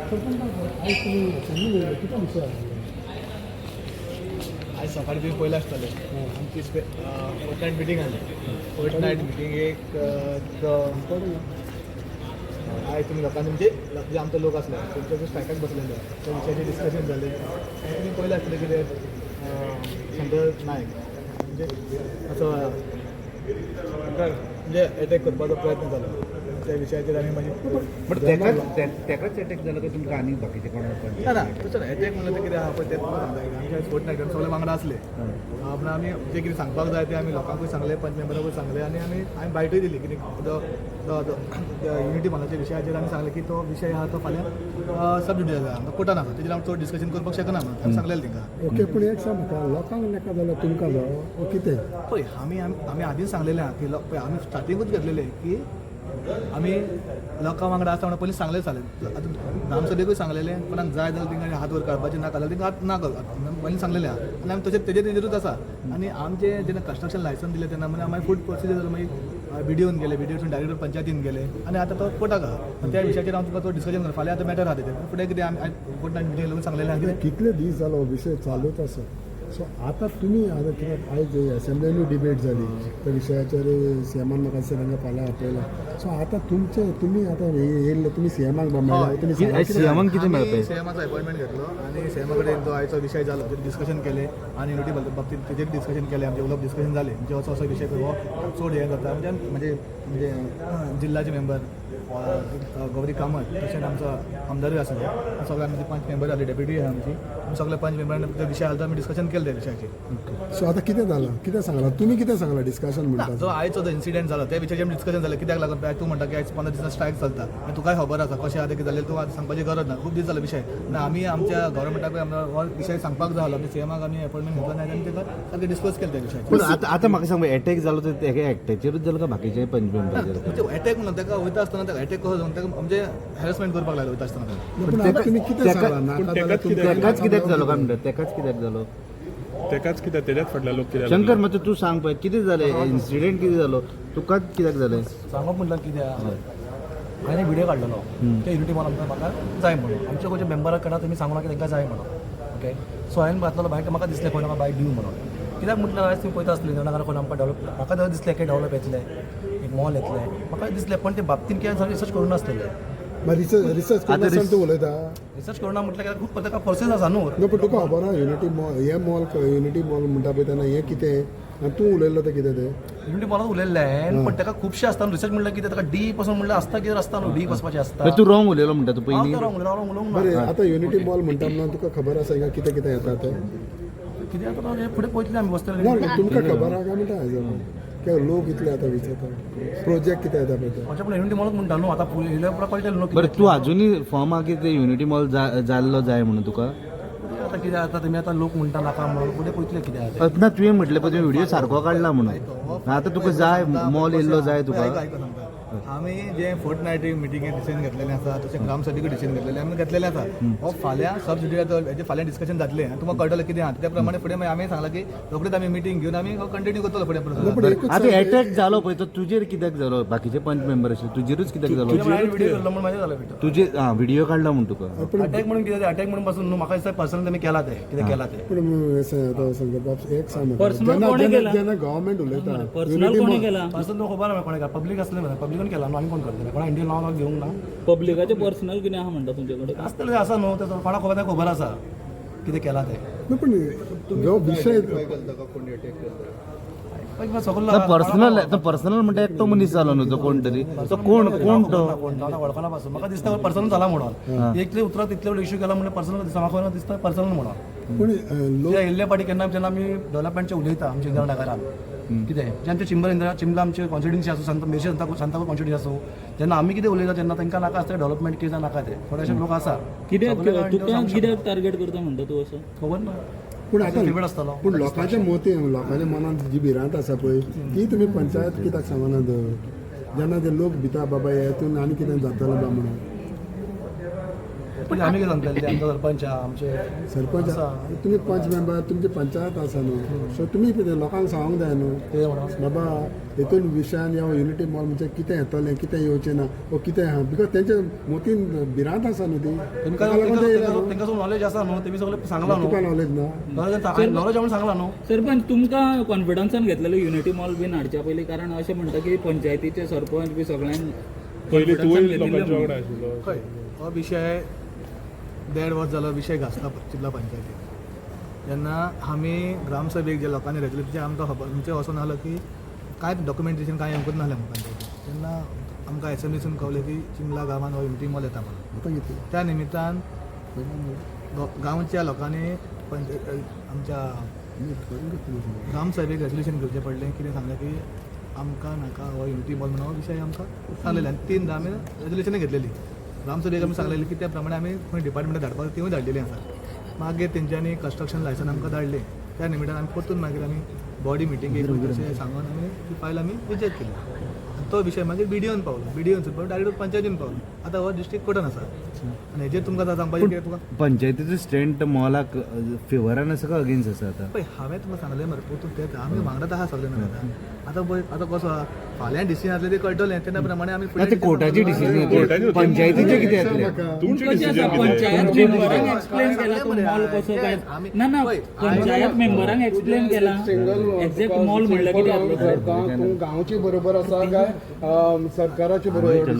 आज सकाळी तुम्ही पयला आसतले आमची फोर्टनायट मिटींग आली. फोर्टनायट मिटींग एक आयज तुमी लोकांनी म्हणजे जे आमचे लोक असले त्यांच्या स्ट्रायकाक बसलेले त्या विशयाचेर डिस्कशन जालें. आनी तुमी पयलें आसतलें कितें संजय नायक म्हणजे असो म्हणजे एटॅक करपाचो प्रयत्न जालो त्या विशयाचेर आनी मागीर बट तेकाच अटॅक जालो काय तुमकां आनी बाकीचे कोणाक ना तसं एटॅक म्हणलं ते कितें आहा पळय तें आमच्या फोर्टनायटान सगळे वांगडा असले. आपण आमी जे कितें सांगपाक जाय तें आमी लोकांकूय सांगलें, पंच मेंबराकूय सांगलें आनी आमी बायटूय दिली कितें युनिटी मॉलाच्या विशयाचेर आमी सांगलें की तो विशय आहा तो फाल्यां सब जुडिशल जाय आमकां कोर्टान आसा तेजेर आमी चड डिस्कशन करपाक शकना म्हणून आमी सांगलेलें तेंकां. ओके पूण एक सांग म्हाका लोकांक नाका जाल्यार तुमकां जावं कितें पळय आमी आदींच सांगलेलें आहा की पळय आमी स्टार्टिंगूच घेतलेलें की आमी लोकां वांगडा आसा म्हणून पयलीं सांगलें जालें. आतां ग्रामसभेकूय सांगलेलें कोणाक जाय जाल्यार तिंगा हात वर काडपाचें ना जाल्यार तिंका हात ना पयलीं सांगलेलें आहा आनी आमी तेजेरूच आसा. आनी आमचे जेन्ना कन्स्ट्रक्शन लायसन्स दिलें तेन्ना मागीर आमी फूड प्रोसिजर मागीर बिडिओन गेले, बिडिओसून डायरेक्टर पंचायतीन गेले आनी आतां तो कोर्टाक आहा. त्या विशयाचेर हांव तुका तो डिस्कशन करता. फाल्यां आतां मॅटर आहा तेजेर फुडें कितें आमी कोर्टान मिटींग लागून सांगलेलें आहा कितें कितले दीस जालो विशय चालूच आसा. सो आतां तुमी आतां कित्याक आयज असेंब्लीनूय डिबेट जाली त्या विशयाचेर सीएमान म्हाका दिसता तांकां फाल्यां आपयला. सो आतां तुमी आतां येयल्ले तुमी सीएमाक मेळ्ळा तुमी सीएमाक कितें मेळपा सीएमाचो अपॉइंटमेंट घेतलो आनी सीएमा कडेन तो आयचो विशय जालो तेजेर डिस्कशन केलें आनी युनिटी बाबतींत तेजेर डिस्कशन केलें आमचें उलोवप डिस्कशन जालें म्हणजे असो असो विशय हो चड हें जाता म्हणजे जिल्ल्याचे मेंबर गौरी कामत तशेंच आमचो आमदारूय आसलो सगळे आमचे 5 मेंबर जाले, डेप्युटी आहा आमची सगळे 5 मेंबरान ते विशय आसा तो आमी डिस्कशन केलें त्या विशयाचेर. सो आतां कितें जालां कितें सांगलां तुमी कितें सांगलां डिस्कशन म्हणटा जो आयचो जो इन्सिडेंट जालो त्या विशयाचेर डिस्कशन जालें कित्याक लागून तूं म्हणटा की आयज 15 दिसां स्ट्रायक चलता आनी तुकाय खबर आसा कशें आतां कितें जालें तूं आतां सांगपाची गरज ना. खूब दीस जालो विशय आनी आमी आमच्या गव्हर्मेंटाकूय हो विशय सांगपाक जाय आमी सीएमाक आमी अपॉइंटमेंट घेतलो ना आनी ताका सारकें डिस्कस केलें त्या विशयाचेर. पण आतां म्हाका सांग अटॅक जालो तर तेका एकट्याचेरूच जालो काय बाकीचे पंच मेंबराचेर म्हणजे अटॅक म्हणून ताका वयता आसतना ताका अटॅक कसो जावन ताका म्हणजे हॅरेसमेंट करपाक लागलो वयता आसतना. पूण आतां तुमी कितें सांगलां नाका जाल्यार तेकाच कित्याक जालो काय म्हणटा तेकाच कित्याक जालो तेकाच कित्याक तेच्याच फाटल्या लोक कित्याक शंकर मात्र तूं सांग पळय कितें जालें इन्सिडेंट कितें जालो तुकाच कित्याक जालें सांगप म्हणलं कित्याक हांवें व्हिडिओ काडलेलो त्या युनिटी मॉल म्हाका जाय म्हणून आमच्या खंयच्या मेंबराक कडेन तुमी सांगू ना की तांकां जाय म्हणून ओके. सो हांवें घातलेलो बायक म्हाका दिसलें खंय म्हाका बायक दिवं म्हणून कित्याक म्हटल्यार आयज तुमी पळयता आसतलीं जेन्ना खंय आमकां डेवलप म्हाका दिसलें की डेवलप येतलें एक मॉल येतलें म्हाका दिसलें पण ते बाबतींत कितें रिसर्च करूं नासतलें. रिसर्च करून तूं उलयता रिसर्च करूना म्हटल्यार खूब ताका प्रोसेस आसा न्हू. नो पूण तुका खबर आहा युनिटी मॉल हे मॉल युनिटी मॉल म्हणटा पळय तेन्ना हें कितें आनी तूं उलयल्लो तें कितें तें युनिटी मॉलांत उलयल्लें पण ताका खुबशें आसता रिसर्च म्हणल्यार कितें ताका डी पासून म्हणल्यार आसता कितें आसता न्हू डी वचपाचें आसता. तूं रॉंग उलयलो म्हणटा तूं पयलीं उलोवंक बरें आतां युनिटी मॉल म्हणटा म्हणून तुका खबर आसा हिंगा कितें कितें येता तें कितें आतां फुडें पळयतलें आमी बसतले. ना तुमकां खबर आहा काय म्हणटा हाजेर कित्याक लोक इतले आतां विचारता प्रोजेक्ट कितें येता पळय ते म्हणजे पण युनिटी मॉलच म्हणटा न्हू आतां येयल्या उपरांत कळटलें न्हू बरें तूं अजुनूय फॉर्म आहा की ते युनिटी मॉल जाल्लो जाय म्हणून तुका आतां कितें आतां तुमी आतां लोक म्हणटा नाका म्हणून फुडें पळयतलें कितें आहा तें. ना तुवें म्हटलें पळय तुवें व्हिडिओ सारको काडला म्हणून आतां तुका जाय मॉल येयल्लो जाय तुका. आमी जे फोर्टनायटी मिटिंगेक डिसिजन घेतलेलें आसा तशें ग्रामसभेकूय डिसिजन घेतलेलें आमी घेतलेलें आसा. हो फाल्यां सब जुडिशल हेजें फाल्यां डिस्कशन जातलें आनी तुमकां कळटलें कितें आहा त्या प्रमाणे फुडें मागीर आमी सांगलां की रोखडीच आमी मिटींग घेवन आमी कंटिन्यू करतलो फुडें प्रोसेस. आतां अटॅक जालो पळय तो तुजेर कित्याक जालो बाकीचे पंच मेंबर आशिल्ले तुजेरूच कित्याक जालो हांवें व्हिडिओ केल्लो म्हणून म्हाजें जालें भितर तुजे व्हिडिओ काडला म्हण तुका अटॅक म्हणून कितें अटॅक म्हणून पासून न्हू म्हाका दिसता पर्सनल तेमी केला तें कितें केला तें. पूण आतां संगत बाब एक सांग म्हाका जेन्ना गव्हर्मेंट उलयता युनिटी मॉल पर्सनल तुका खबर आहा कोणें पब्लीक आसलें मरे पब्लिकून केला न्हू आनी कोण करतलें कोणा इंडियन नांव घेवंक ना. पब्लिकाचे पर्सनल कितें आहा म्हणटा तुमचे कडेन आसतलें आसा न्हू तें कोणाक खबर खबर आसा कितें केला तें. न्हू पूण जो विशय पर्सनल म्हणटा एकटो मनीस जालो न्हू तो कोण तरी तो कोण तो वळखना पासून म्हाका दिसता पर्सनल जाला म्हणून इतले उतरां तितले इश्यू केला म्हणजे पर्सनल दिसता म्हाका दिसता पर्सनल म्हणून. पूण लोक येयल्ले पाटी केन्ना जेन्ना आमी डेव्हलपमेंटचे उलयता आमच्या इंदिरा नगरान कितें जे आमचे चिंबला आमचे कॉन्स्टिट्युन्सी आसूं मेरशे सांतापूर कॉन्स्टिट्युन्सी आसूं जेन्ना आमी कितें उलयता तेन्ना तांकां नाका आसता डेव्हलपमेंट कितें नाका तें थोडेशे लोक आसा कित्याक टार्गेट करता म्हणटा तूं असो खबर ना. पूण आतां फेवरेट आसतलो पूण लोकांच्या लोकांच्या मनांत जी भिरांत आसा पळय ती तुमी पंचायत कित्याक सांगना जेन्ना ते लोक भिता बाबा हेतून आनी कितें जातलें बा म्हणून म्हणजे आम्ही कितें सांगताले आमचो सरपंच आहा, आमचे सरपंच आसा. तुम्ही पंच मेंबर तुमची पंचायत आसा न्हू सो तुमी कितें लोकांक सांगूंक जाय न्हू ते म्हणून बाबा हितून विशयान या युनिटी मॉल म्हणजे कितें येतलें कितें येवचें ना वो कितें आहा बिकॉज तेंच्या मोतीन भिरांत आसा न्हू ती तेंकां ताका लागून ते येयला न्हू. तेंकां सगळं नॉलेज आसा न्हू तेमी सगळें सांगला न्हू तुका नॉलेज ना नॉलेज म्हणून सांगला न्हू. सरपंच तुमकां कॉन्फिडन्सान घेतलेलो युनिटी मॉल बीन हाडच्या पयलीं कारण अशें म्हणटा की पंचायतीचे सरपंच बी सगळ्यांक पयलीं तुवूय confidence घेतिल्लें लोकांच्या म्हणून. वांगडा आशिल्लो खंय हो विशय 1.5 वर्स जालो विशय घासला चिल्ला पंचायतीत जेन्ना आमी ग्रामसभेक जे लोकांनी रेग्युलेटरचे आमकां खबर म्हणजे वचून आसलो की कांय डॉक्युमेंटेशन कांय हें नासलें पंचायतीत तेन्ना आमकां एसएमसीसून कळलें की चिंबला गांवांत हो युनिटी मॉल येता म्हणून आतां कितें त्या निमित्तान गांवच्या लोकांनी आमच्या ग्रामसभेक रेजोल्युशन घेवचें पडलें कितें सांगलें की आमकां नाका हो युनिटी मॉल म्हणून हो विशय आमकां सांगलेले आनी 3 आमी रेजोल्युशनां घेतलेली ग्रामसभेक आमी सांगलेली की त्या प्रमाणे आमी खंय डिपार्टमेंटाक धाडपाक तिवूय धाडलेली आसा मागीर तेंच्यांनी कंस्ट्रक्शन लायसन आमकां धाडलें त्या निमित्तान आमी परतून मागीर आमी बॉडी मिटींगेक तशें सांगून आमी ती फायल आमी रिजेक्ट केली आनी तो विशय मागीर बिडिओन पावलो बिडिओनसून पावलो डायरेक्ट पंचायतीन पावलो आतां हो डिस्ट्रिक्ट कोर्टान आसा आनी हेजेर तुमकां आतां सांगपाचें कितें तुका पंचायतीचो स्टँड मॉलाक फेवरान आसा काय अगेन्स्ट आसा आता पळय हांवें तुमकां सांगलें मरे परतून तें आमी वांगडाच आहा सगळें आतां पळय आतां कसो आहा फाल्यां डिसिजन जातलें तें कळटलें तेन्ना प्रमाणे आमी ते कोर्टाची डिसिजन पंचायतीचे कितें येतलें तुमची कशें डिसिजन आसा पंचायत मेंबरांक एक्सप्लेन केला तो मॉल कसो काय ना पंचायत मेंबरांक एक्सप्लेन केला एक्झॅक्ट मॉल म्हणल्यार कितें जातलो तूं गांवची बरोबर आसा काय सरकाराची बरोबर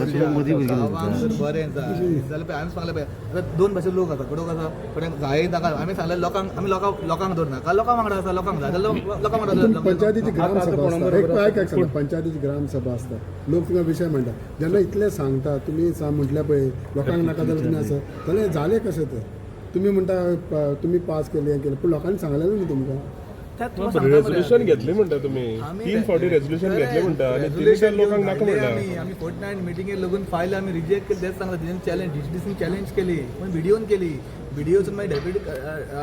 गांवांक जर बरें जाय जाल्यार पळय आमी सांगलें पळय आतां 2 भाशेन लोक आसा कडक आसा थोड्यांक जाय नाका आमी सांगलें लोकांक आमी लोकांक धरनाका लोकां वांगडा आसा लोकांक जाय जाल्यार लोकां वांगडा पंचायतीची ग्रामसभा आसता एक आयक सांगता पंचायतीची ग्रामसभा आसता लोक तुमकां विशय म्हणटा जेन्ना इतलें सांगता तुमी म्हटल्या पळय लोकांक नाका जाल्यार तुमी आसा जाल्यार जालें कशें तर तुमी म्हणटा तुमी पास केलें हें केलें पूण लोकांनी सांगलेलें न्ही तुमकां त्यात तुका सांगता मरे रेजोल्युशन घेतली म्हणटा तुमी 3 फावटी रेजोल्युशन घेतले म्हणटा आनी 3 लोकांक नाका म्हणटा आमी फोर्टनायट मिटिंगेक लागून फायल आमी रिजेक्ट केली तेच सांगता तेजेन चॅलेंज डिस्ट्रिक्टीन चॅलेंज केली पण व्हिडिओन केली व्हिडिओसून मागीर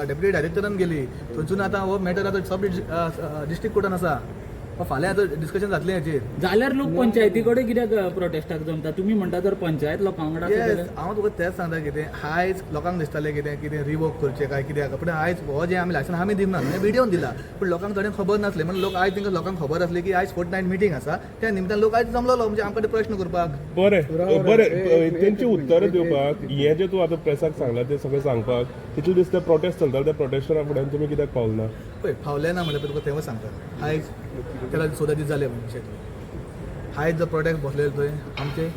डेप्युटी डायरेक्टरान गेली थंयसून आतां हो मॅटर आतां सब डिस्ट्रिक्ट कोर्टान आसा फाल्यां आतां डिस्कशन जातलें हेचेर जाल्यार लोक पंचायती कडेन कित्याक प्रोटेस्टाक जमता तुमी म्हणटा जर पंचायत लोकां वांगडा आसा जाल्यार हांव तुका तेंच सांगता कितें आयज लोकांक दिसतालें कितें रिवोक करचें काय कित्याक पूण आयज हो जें आमी लायसन आमी दिवना हें व्हिडिओन दिला पूण लोकांक थोड्यांक खबर नासलें म्हणून लोक आयज तांकां लोकांक खबर आसली की आयज फोर्टनायट मिटींग आसा त्या निमतान लोक आयज जमलो म्हणजे आमकां प्रश्न करपाक बरें तेंची उत्तरां दिवपाक हें जें तूं आतां प्रेसाक सांगलां तें सगळें सांगपाक तितलें दिसता प्रोटेस्ट चलता त्या प्रोटेस्टरा फुड्यान तुमी कित्याक पावना पळय फावलें ना म्हणल्यार तुका तेव्हा सांगता आयज त्याला 14 दीस जाले विशय आयज जो प्रोडक्ट बसलेले थंय आमचे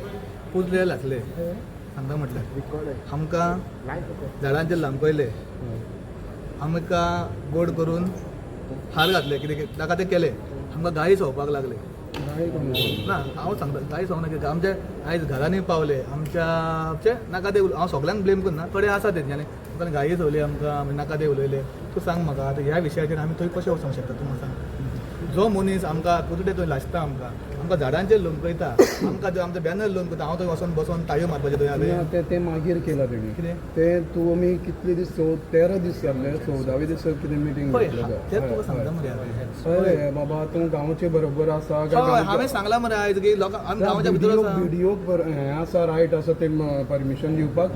पुजले लागले सांगता म्हटल्यार आमकां झाडांचेर लांबकयले आमकां गोड करून हार घातले कितें ताका ते केले आमकां गायी सोवपाक लागले ना हांव सांगता गायी सोवना कितें आमचे आयज घरांनी पावले आमच्या नाका ते हांव सगळ्यांक ब्लेम करना थोडे आसा तेंच्यांनी तुका गायी सोवली आमकां नाका ते उलयले तूं सांग म्हाका आतां ह्या विशयाचेर आमी थंय कशें वचूंक शकता तूं म्हाका सांग जो मनीस आमकां कुठे थंय लासता आमकां झाडांचेर लोंबकयता आमकां जो आमचो बॅनर लोन करता हांव थंय वचून बसून ताळयो मारपाचें थंय हांवें ते मागीर केला तेणी कितें ते तुमी कितले दीस 13 दीस जाल्ले 14वे दीस कितें मिटींग पळय तें तुका सांगता मरे हांवें अरे बाबा तूं गांवचे बरोबर आसा हय हांवें सांगलां मरे आयज की लोकां आमी गांवाच्या भितर आसा व्हिडिओ हें आसा रायट आसा ते परमिशन दिवपाक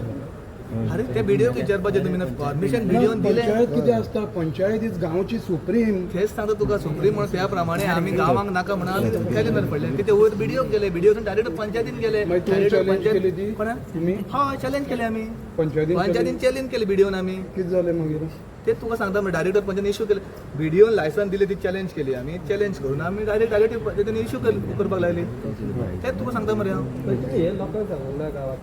अरे त्या व्हिडिओक विचारपाचें तुमी परमिशन व्हिडिओन दिलें पंचायत कितें आसता पंचायत इज गांवची सुप्रीम तेच सांगता तुका सुप्रीम म्हणून त्या प्रमाणे आमी गांवांक नाका म्हणून आमी कॅलेंडर पडले कितें वयर व्हिडिओक गेले व्हिडिओसून डायरेक्ट पंचायतीन गेले मागीर तुमी challenge केली ती? कोणा तुमी हय चॅलेंज केले आमी पंचायतीन पंचायतीन चॅलेंज केले व्हिडिओन आमी कितें जालें मागीर ते तुका सांगता मरे डायरेक्टर पंचायतीन इश्यू केले व्हिडिओन लायसन दिले ती चॅलेंज केली आमी चॅलेंज करून आमी डायरेक्ट पद्धतीने इश्यू करपाक लागली तेच तुका सांगता मरे हांव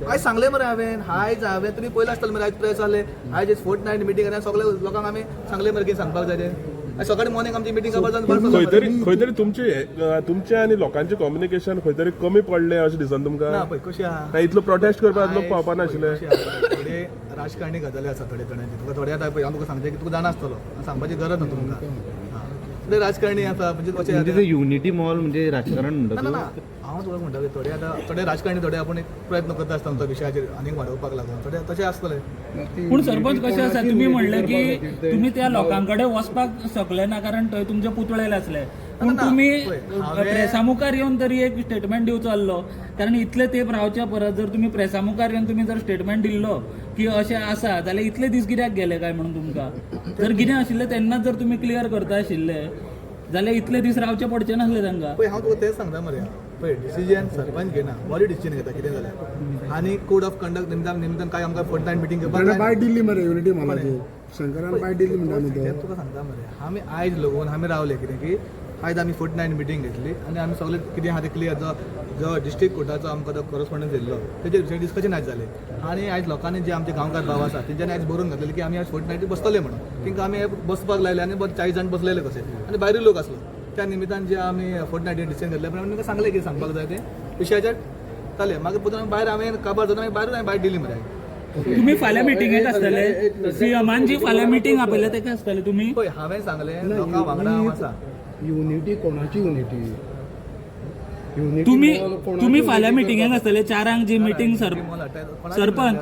आयज सांगलें मरे हांवें तुमी पयलें आसतलें मरे आयज प्रेस जालें आयज फोर्टनायट मिटींग सगळे लोकांक आमी सांगलें मरे कितें सांगपाक जाय तें सकाळी मॉर्निंग आमची मिटींग खंय तरी तुमचे आनी लोकांचे कम्युनिकेशन खंय तरी कमी पडलें अशें दिसन तुमकां ना पळय कशें आहा काय इतलो प्रोटेस्ट करपाक लोक पावपा नाशिल्ले थोडे राजकारणी गजाली आसा थोडे जाणांचे तुका थोडे आतां पळय हांव तुका सांगता की तुका जाणा आसतलो सांगपाची गरज ना तुमकां थोडे राजकारणी आसा म्हणजे कशें म्हणजे ते युनिटी मॉल म्हणजे राजकारण ना म्हणटा ना ना हांव तुका म्हणटा थोडे आतां थोडे राजकारणी थोडे आपूण एक प्रयत्न करता आसता आमच्या विशयाचेर आनीक वाडोवपाक लागून थोडे तशें आसतले पूण सरपंच कशें आसा तुमी म्हणलें की तुमी त्या लोकां कडेन वचपाक शकले ना कारण थंय तुमचे पुतळे आसले पूण तुम्ही पळय, हांवें- प्रेसामुखार येवन तरी एक स्टेटमेंट दिवचो आसलो कारण इतले तेंप रावच्या परस जर तुम्ही प्रेसामुखार येवन तुम्ही जर स्टेटमेंट दिल्लो की अशें आसा जाल्यार इतले दीस कित्याक गेले काय म्हणून तुमकां जर कितें आशिल्लें तेन्नाच जर तुमी क्लियर करता आशिल्ले जाल्यार इतले दीस रावचे पडचे नासले तांकां पळय हांव तुका तेच सांगता मरे पळय डिसिजन सरपंच घेना बॉडी डिसिजन घेता कितें जाल्यार आनी कोड ऑफ कंडक्ट निमतान काय आमकां फोर्टनायट मिटींग ताणें घेवपाक बायट दिल्ली मरे युनिटी मॉलाची शंकरान बायट दिल्ली म्हणटा न्ही तो तें तुका सांगता मरे आमी आयज लगून आमी रावले कितें की आयज आमी फोर्टनायट मिटींग घेतली आनी आमी सगळे कितें आहा तें क्लियर जो डिस्ट्रिक्ट कोर्टाचो आमकां तो करस्पॉन्डन्स दिल्लो तेजेर विशय डिस्कशन आयज जालें आनी आयज लोकांनी जे आमचे गांवकार भाव आसा तेंच्यांनी आयज बरोवन घातलेले की आमी आयज फोर्टनायटी बसतले म्हणून तांकां आमी बसपाक लायले आनी 40 जाण बसलेले कशे आनी भायरूय लोक आसलो त्या निमित्तान जे आमी फोर्टनायटी डिसिजन घेतले पण आमी सांगलें की सांगपाक जाय तें विशयाचेर जालें मागीर परतून भायर हांवें काबार जावन हांवें भायर बायट दिली मरे तुम्ही फाल्यां मिटिंगेक आसतले सीएमान जी फाल्यां मिटींग आपयल्या तेका आसतले तुमी पळय हांवें सांगलें लोकां वांगडा हांव आसा युनिटी कोणाची युनिटी तुम्ही फाल्यां मिटिंगेक आसतले चारांक जी मिटींग सरपंच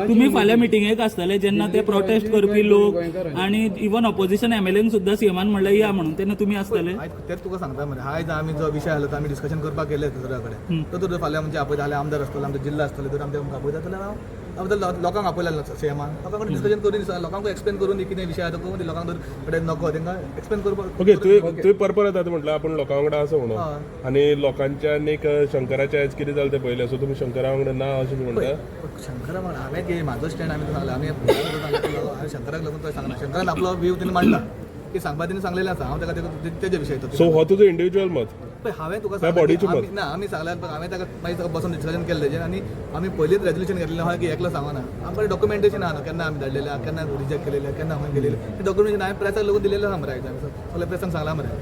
तुम्ही फाल्यां मिटिंगेक आसतले जेन्ना ते प्रोटेस्ट करपी लोक आणि इवन ऑपोजिशन एमएलएन सुद्धा सीएमान म्हणलें या म्हणून तेन्ना तुम्ही आसतले आयज तेच तुका सांगता मरे आयज आमी जो विशय आसलो तो आमी डिस्कशन करपाक गेले सगळ्या कडेन तर फाल्यां म्हणजे आपयता जाल्यार आमदार आसतलो आमचो जिल्लो आसतलो तर आमच्या आपयता जाल्यार हांव लोकांक आपयलें सीएमान लोकांक डिस्कशन करून लोकांक एक्सप्लेन करून कितें विशय आसा तो लोकांक कडेन नको तांकां एक्सप्लेन करपाक ओके तुवें पर्पल येता म्हटलं आपण लोकां वांगडा आसा म्हणून आनी लोकांच्यान एक शंकराच्या आयज कितें जालें तें पयलें सो तुमी शंकरा वांगडा ना अशें बी म्हणटा शंकरा वांगडा हांवें की म्हाजो स्टँड आमी सांगला आमी हांवें शंकराक लागून तो सांगला शंकरान आपलो व्यू तिणें मांडला की सांगपा तिणें सांगलेलें आसा हांव ताका तेजे विशय सो हो तुजो इंडिविज्युअल मत पळय हांवें तुका त्या बॉडीचें मत. ना आमी सांगल्यार हांवें ताका मागीर ताका बसून डिस्कशन केलें तेजेर आनी आमी पयलींच रेजोल्युशन घेतलेलें आहा की एकलो सांगना आमकां डॉक्युमेंटेशन आहा केन्ना आमी धाडलेले केन्ना रिजेक्ट केलेले केन्ना हांवें केलेले ते डॉक्युमेंटेशन हांवें प्रेसाक लागून दिलेलें आहा मरे आयज सगळ्या प्रेसांक सांगला मरे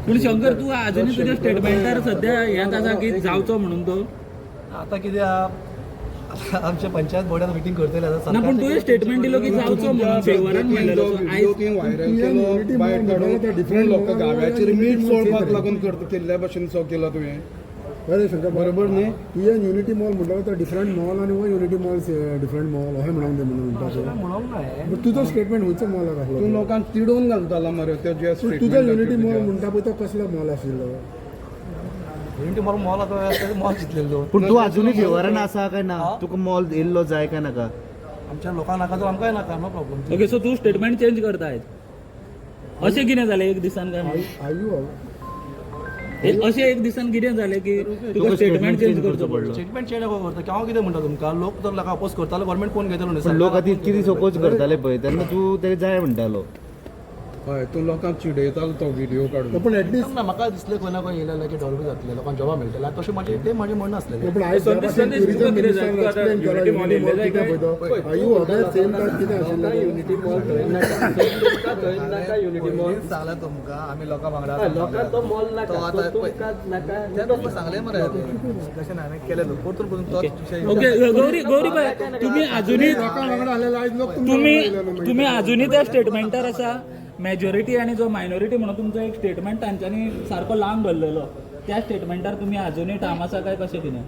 पूण शंकर तू अजूनही तुझ्या स्टेटमेंटार सध्या हेच आसा की जावचो म्हणून तो आता कित्याक आमच्या पंचायत बोर्डात मिटींग करतले ना पण तुवें स्टेटमेंट दिलो की जावचो म्हणून फेवरान म्हणलेलो आयज व्हायरल केलो बायट काडून डिफरंट लोक गाव्याचेर मीठ सोडपाक लागून केल्ल्या भशेन सो केलो तुवें बरें शंकर बरोबर न्ही तुवें युनिटी मॉल म्हणटा तो डिफरंट मॉल आनी हो युनिटी मॉल डिफरंट मॉल अशें म्हणून दे म्हणून म्हणटा म्हणूंक ना तो तुजो स्टेटमेंट खंयचो मॉलाक तूं आसलो लोकांक चिडोवन घालतालो मरे ते जे तुजो युनिटी मॉल म्हणटा पळय तो कसलो मॉल आशिल्लो युनिटी मारून मॉल आता मॉल चितलेलो पूण तूं अजुनूय फेवरान आसा काय ना तुका मॉल येयल्लो जाय काय नाका आमच्या लोकांक नाका तर आमकांय नाका नो प्रॉब्लेम ओके सो तू स्टेटमेंट चेंज करता आयज अशें कितें जालें एक दिसान काय अशें एक दिसान कितें जालें की तुका स्टेटमेंट चेंज करचो पडलो स्टेटमेंट चेंज नको करता हांव कितें म्हणटा तुमकां लोक जर लोकांक अपोज करतालो गव्हर्मेंट कोण घेतलो न्ही पूण लोक आतां इतकी दीस ओपोज करताले पळय तेन्ना तूं तें जाय म्हणटालो हय तूं लोकांक चिडयतालो तो व्हिडिओ काडून पण एटलीस्ट ना म्हाका दिसलें खंय ना खंय येयलें की डेव्हलप जातलें लोकांक जॉबा मेळटले तशें म्हजें म्हणणं आसलें पण आयज टुरिझम मिनिस्टरान एक्सप्लेन केला युनिटी मॉल कितें पळय तो आयू अवेर सेम टायम कितें आशिल्लें युनिटी मॉल पयलींच सांगला तुमकां आमी लोकां वांगडा तो आतां तें तुमकां सांगलें मरे डिस्कशन हांवें केलें परतून परतून तोच विशय ओके गौरी बाय तुम्ही अजूनही लोकां वांगडा आसलेलो आयज लोक तुम्ही अजूनही त्या स्टेटमेंटार आसा मेजॉरिटी आणि जो मायनॉरिटी म्हणून तुमचो एक स्टेटमेंट तांच्यांनी सारको लांब धरलेलो त्या स्टेटमेंटार तुम्ही अजूनही ठाम आसा काय कशें कितें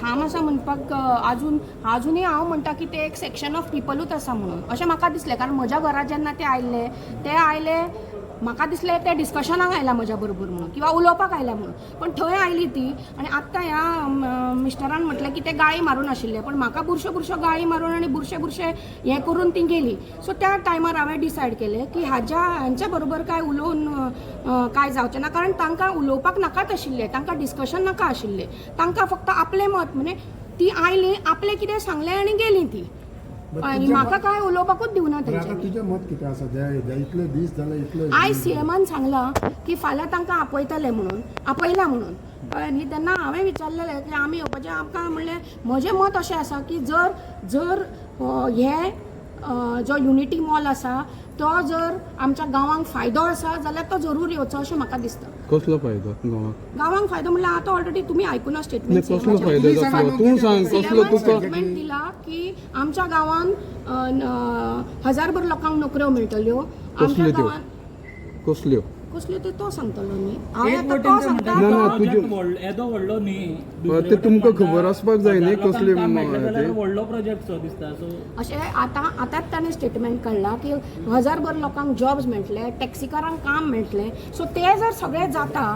ठाम आसा म्हणपाक अजूनही हांव म्हणटा की ते एक सेक्शन ऑफ पिपलूच आसा म्हणून अशें म्हाका दिसलें कारण म्हज्या घरा जेन्ना ते आयले म्हाका दिसलें ते डिस्कशनाक आयला म्हज्या बरोबर म्हणून किंवा उलोवपाक आयल्या म्हणून पण थंय आयली ती आनी आत्तां ह्या मिस्टरान म्हटलें की ते गाळी मारून आशिल्ले पण म्हाका बुरश्यो गाळी मारून आनी बुरशे हें करून ती गेली सो त्या टायमार हांवें डिसायड केलें की हांच्या बरोबर काय उलोवन काय जावचें ना कारण तांकां उलोवपाक नाकाच आशिल्लें तांकां डिस्कशन नाका आशिल्लें तांकां फक्त आपलें मत म्हणजे ती आयली आपलें कितें सांगलें आनी गेली ती आनी म्हाका काय उलोवपाकूच दिवना तेंच्यांनी तुजें मत कितें आसा इतले दीस जाले इतले आयज सीएमान सांगलां की फाल्यां तांकां आपयतले म्हणून आपयला म्हणून आनी तेन्ना हांवें विचारलेलें की आमी येवपाचें आमकां म्हणलें म्हजें मत अशें आसा की जर हे जो युनिटी मॉल आसा तो जर आमच्या गांवांक फायदो आसा जाल्यार तो जरूर येवचो अशें म्हाका दिसता कसलो फायदो गांवांक गांवांक फायदो म्हणल्यार आतां ऑलरेडी तुमी आयकुना स्टेटमेंट कसलो फायदो जातलो तूं सांग कसलो तुका स्टेटमेंट दिला की आमच्या गांवांत 1000 लोकांक नोकऱ्यो मेळटल्यो आमच्या गांवांत कसल्यो कसल्यो ते तो सांगतलो न्ही हांव एक आतां वटेन तो ते सांगता म्हणटात तो- project येदो व्हडलो न्ही दुसरे ते वटेन तुमकां म्हणटात, खबर आसपाक जाय न्ही लोकांक कसली काम मेळटलें जाल्यार ते. व्हडलो प्रोजेक्ट सो दिसता सो अशें आतांच ताणें स्टेटमेंट काडला की 1000 लोकांक जॉब्स मेळटले टॅक्सीकारांक काम मेळटलें सो ते जर सगळें जाता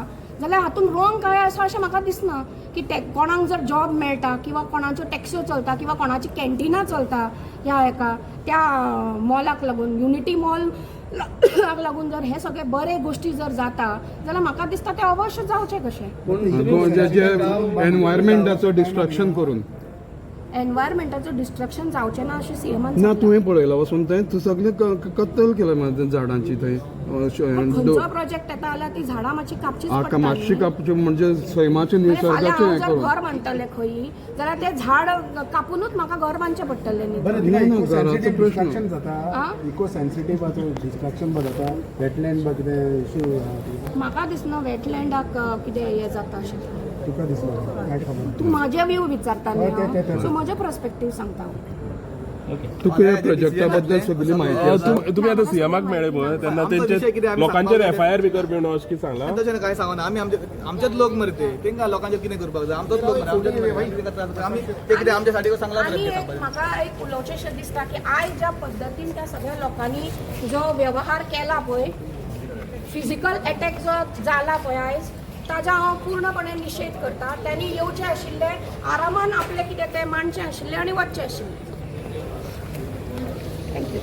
जाल्यार हातूंत रॉंग काय आसा अशें म्हाका दिसना की कोणाक जर जॉब मेळटा किंवा कोणाच्यो टॅक्स्यो चलता किंवा कोणाची कॅन्टिनां चलता ह्या त्या मॉलाक लागून युनिटी मॉल लागून जर हे सगळे बरे गोष्टी जर जाता जाल्यार म्हाका दिसता ते अवश्य जावचे कशें जे एनवायरमेंटाचो डिस्ट्रक्शन करून एनवायरमेंटाचो डिस्ट्रक्शन जावचें ना अशें सीएमान ना तुवें पळयला वचून थंय सगळें कत्तल केला मरे झाडांची थंय खंयचो प्रोजेक्ट येता जाल्यार ती झाडां मातशी कापचीच मातशी पडटाली कापची म्हणजे सैमाचे म्हणजे फाल्यां निसर्गाचें हांव हें जर करून घर बांदतलें खंयी जाल्यार तें झाड कापूनच म्हाका घर बांदचें पडटलें न्ही बरं नाही, तिका नाही, इको घराचं सेन्सिटीव प्रश्न. डिस्ट्रक्शन जाता इको सेन्सिटीव डिस्ट्रक्शन जाता वेटलँड कितें इश्यू म्हाका दिसना वेटलँडाक कितें हें जाता अशें तुका दिसलो काय खबर तूं म्हजे व्यू विचारता न्ही हय, ते- हांव सो म्हजे पर्स्पेक्टीव सांगता तुका ह्या प्रोजेक्टा बद्दल सगळी म्हायती आसा तुम्ही आता सीएमाक मेळ्ळे पळय तेन्ना आमचो विषय कितें तेंचे आमी लोकांचेर सांगपाक FIR बी करपी म्हणून अशें कितें सांगलां तशें काय सांगना आमी आमचेच लोक मरे ते तेंकां लोकांचेर कितें करपाक जाय आमचोच लोक मरे आमचेच कितें करता आमी ते कितें आमच्या साठी सांगला आनी मरे ते एक सांगपाक म्हाका एक उलोवचेंशें दिसता की आयज ज्या पद्दतीन त्या सगळ्या लोकांनी जो व्यवहार केला पळय फिजिकल अटॅक जो जाला पळय आयज ताजा हांव पूर्णपणे निशेध करता त्यांनी येवचें आशिल्ले आरामान आपलें कितें तें मांडचें आशिल्लें आनी वचचें आशिल्लें थँक्यू